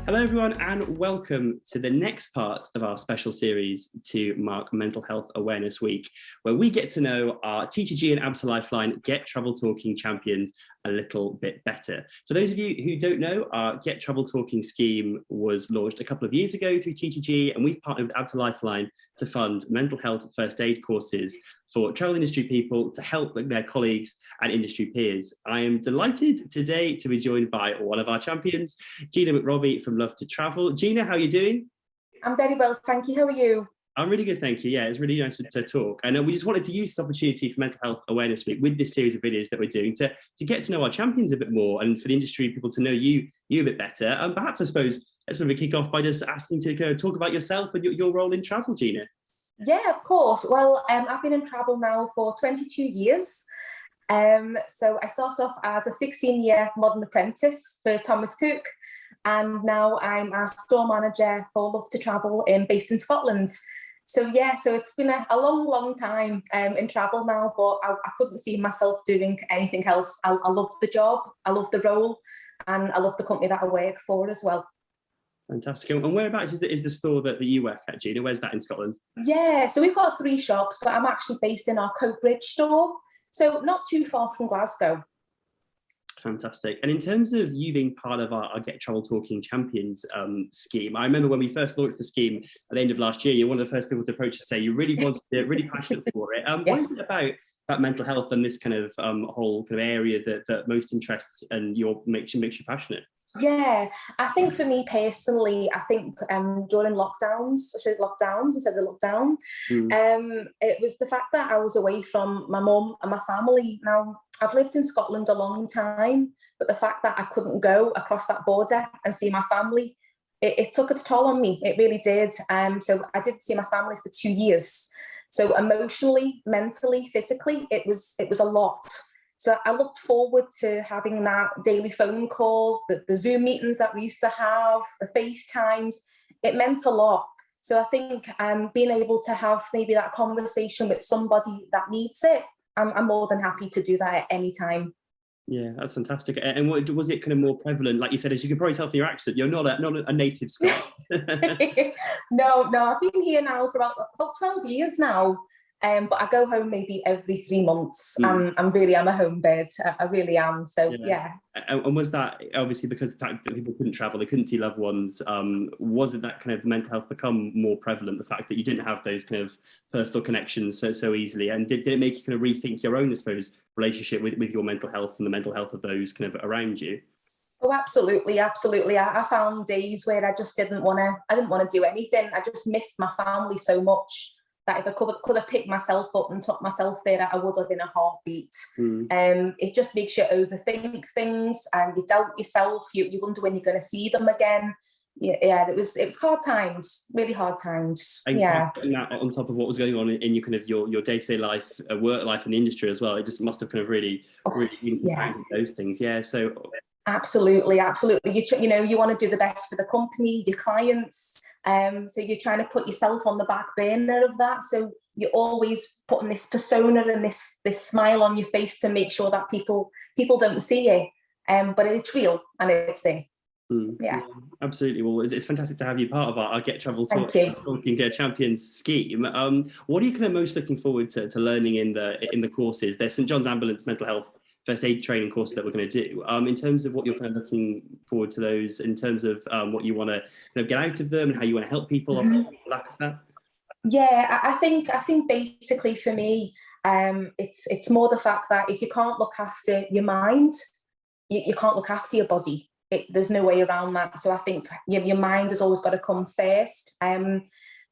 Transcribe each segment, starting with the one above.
Hello everyone and welcome to the next part of our special series to mark Mental Health Awareness Week, where we get to know our Teacher G and ABTA Lifeline Get Travel Talking champions a little bit better. For those of you who don't know, our Get Travel Talking scheme was launched a couple of years ago through Teacher G, and we've partnered with ABTA Lifeline to fund mental health first aid courses for travel industry people to help their colleagues and industry peers. I am delighted today to be joined by one of our champions, Gina McRobbie from Love to Travel. Gina, how are you doing? I'm very well, thank you. How are you? I'm really good, thank you. Yeah, it's really nice to talk. And we just wanted to use this opportunity for Mental Health Awareness Week with this series of videos that we're doing to get to know our champions a bit more and for the industry people to know you a bit better. And perhaps, I suppose, let's sort of kick off by just asking to talk about yourself and your role in travel, Gina. Yeah, of course. Well, I've been in travel now for 22 years. So I started off as a 16-year modern apprentice for Thomas Cook, and now I'm a store manager for Love to Travel based in Scotland. So yeah, so it's been a long time in travel now, but I couldn't see myself doing anything else. I love the job, I love the role, and I love the company that I work for as well. Fantastic. And whereabouts is the store that you work at, Gina? Where's that in Scotland? Yeah, so we've got 3 shops, but I'm actually based in our Coatbridge store, so not too far from Glasgow. Fantastic. And in terms of you being part of our Get Travel Talking Champions scheme, I remember when we first launched the scheme at the end of last year, you're one of the first people to approach to say you really wanted it, really passionate for it. Yes. What is it about mental health and this kind of whole kind of area that most interests and makes you passionate? Yeah, I think for me personally, I think during lockdowns instead of lockdown, it was the fact that I was away from my mum and my family. Now, I've lived in Scotland a long time, but the fact that I couldn't go across that border and see my family, it took its toll on me. It really did. So I didn't see my family for 2 years. So emotionally, mentally, physically, it was a lot. So I looked forward to having that daily phone call, the Zoom meetings that we used to have, the FaceTimes. It meant a lot. So I think being able to have maybe that conversation with somebody that needs it, I'm more than happy to do that at any time. Yeah, that's fantastic. And what was it kind of more prevalent? Like you said, as you can probably tell from your accent, you're not a native Scot. No, I've been here now for about 12 years now. But I go home maybe every 3 months. I'm a home bird. I really am. So yeah. And was that obviously because the fact that people couldn't travel, they couldn't see loved ones? Wasn't that kind of mental health become more prevalent? The fact that you didn't have those kind of personal connections so easily, and did it make you kind of rethink your own, I suppose, relationship with your mental health and the mental health of those kind of around you? Oh, absolutely. I found days where I just didn't want to do anything. I just missed my family so much that if I could have picked myself up and took myself there, I would have in a heartbeat. It just makes you overthink things and you doubt yourself. You wonder when you're going to see them again. Yeah, it was hard times, really hard times. And yeah. Putting that on top of what was going on in your kind of your day-to-day life, work life and industry as well, it just must have kind of really impacted those things. Yeah, so absolutely. You want to do the best for the company, your clients. So you're trying to put yourself on the back burner of that. So you're always putting this persona and this smile on your face to make sure that people don't see it. But it's real and it's there. Yeah, absolutely. Well, it's fantastic to have you part of our Get Travel Talking Champions scheme. What are you kind of most looking forward to learning in the courses? There's St John's Ambulance mental health first aid training courses that we're going to do. In terms of what you're kind of looking forward to those, in terms of what you want to get out of them and how you want to help people off the back of that? Yeah, I think basically for me, it's more the fact that if you can't look after your mind, you can't look after your body. There's no way around that. So I think your mind has always got to come first.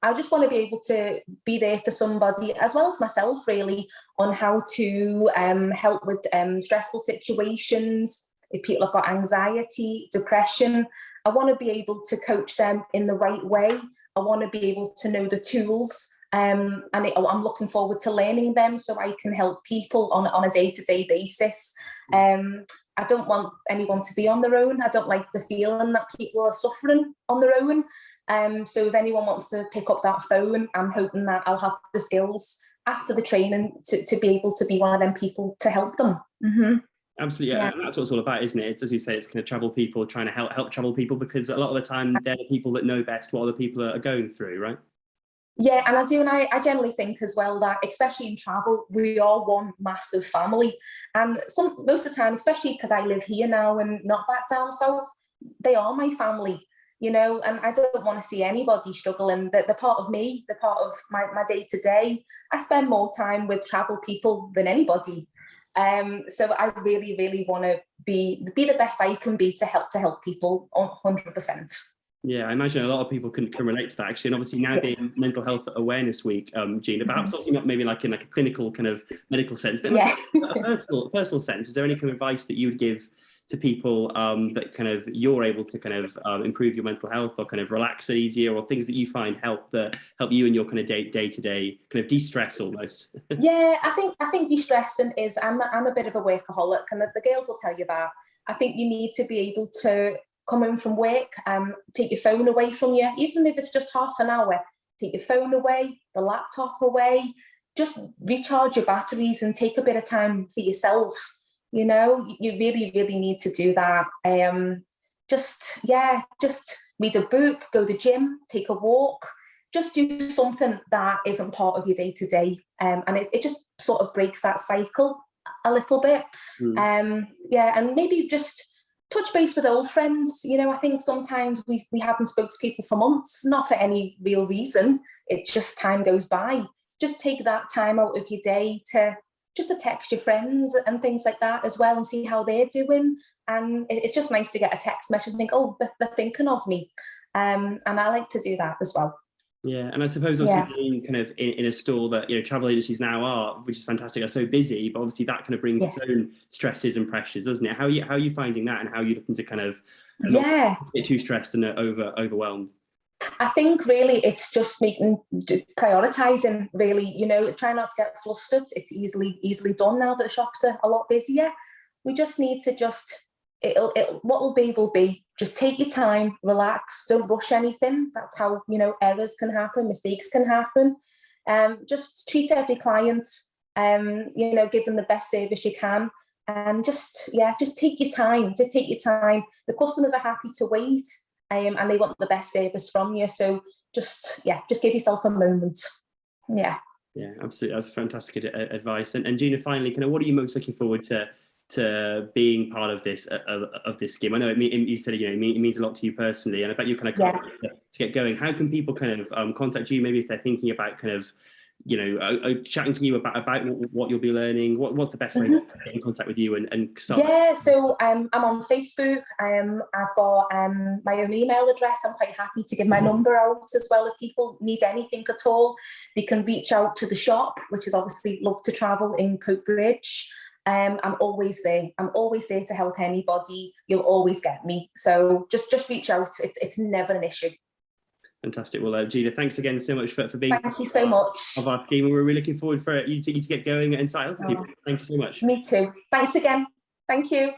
I just want to be able to be there for somebody, as well as myself, really, on how to help with stressful situations. If people have got anxiety, depression, I want to be able to coach them in the right way. I want to be able to know the tools, and I'm looking forward to learning them so I can help people on a day-to-day basis. I don't want anyone to be on their own. I don't like the feeling that people are suffering on their own. So if anyone wants to pick up that phone, I'm hoping that I'll have the skills after the training to be able to be one of them people to help them. Absolutely, yeah. And that's what it's all about, isn't it? It's, as you say, it's kind of travel people, trying to help travel people, because a lot of the time they're the people that know best what other people are going through, right? Yeah, and I do, and I generally think as well that, especially in travel, we are one massive family. And most of the time, especially because I live here now and not back down south, they are my family, you know, and I don't want to see anybody struggling. They're part of me, they're part of my day to day. I spend more time with travel people than anybody. So I really, really want to be the best I can be to help people 100%. Yeah, I imagine a lot of people can relate to that, actually. And obviously now being Mental Health Awareness Week, Gina, perhaps also not maybe like in like a clinical kind of medical sense, but in like a personal sense, is there any kind of advice that you would give to people that kind of you're able to kind of improve your mental health, or kind of relax it easier, or things that you find help you in your kind of day-to-day kind of de-stress almost? Yeah, I think de-stressing is, I'm a bit of a workaholic, and the girls will tell you that. I think you need to be able to come in from work, take your phone away from you, even if it's just half an hour. Take your phone away, the laptop away, just recharge your batteries and take a bit of time for yourself. You know, you really, really need to do that. Just read a book, go to the gym, take a walk, just do something that isn't part of your day to day. And it just sort of breaks that cycle a little bit. Yeah, and maybe just touch base with old friends. You know, I think sometimes we haven't spoke to people for months, not for any real reason. It's just time goes by. Just take that time out of your day to text your friends and things like that as well, and see how they're doing. And it's just nice to get a text message and think, oh, they're thinking of me. And I like to do that as well. Yeah, and I suppose also being kind of in a store that, you know, travel agencies now are, which is fantastic, are so busy, but obviously that kind of brings its own stresses and pressures, doesn't it? How are you finding that, and how are you looking to kind of not get too stressed and overwhelmed? I think really it's just prioritizing, really, you know, try not to get flustered. It's easily done now that the shops are a lot busier. We just need to what will be. Just take your time, relax, don't rush anything. That's how, you know, errors can happen, mistakes can happen. Just treat every client, you know, give them the best service you can. And just take your time. The customers are happy to wait, and they want the best service from you. So just give yourself a moment. Yeah, absolutely. That's fantastic advice. And Gina, finally, kind of, what are you most looking forward to being part of this scheme? I know you said, you know, it means a lot to you personally, and I bet you kind of to get going. How can people kind of contact you, maybe if they're thinking about kind of, you know, chatting to you about what you'll be learning? What's the best way to get in contact with you and start? Yeah, so I'm on Facebook. I've got my own email address. I'm quite happy to give my number out as well. If people need anything at all, they can reach out to the shop, which is obviously Love to Travel in Coatbridge. I'm always there. I'm always there to help anybody. You'll always get me. So just reach out. It's never an issue. Fantastic. Well, Gina, thanks again so much for being. Thank you so much. Of our scheme, and we're really looking forward for you to get going and start helping people. Thank you so much. Me too. Thanks again. Thank you.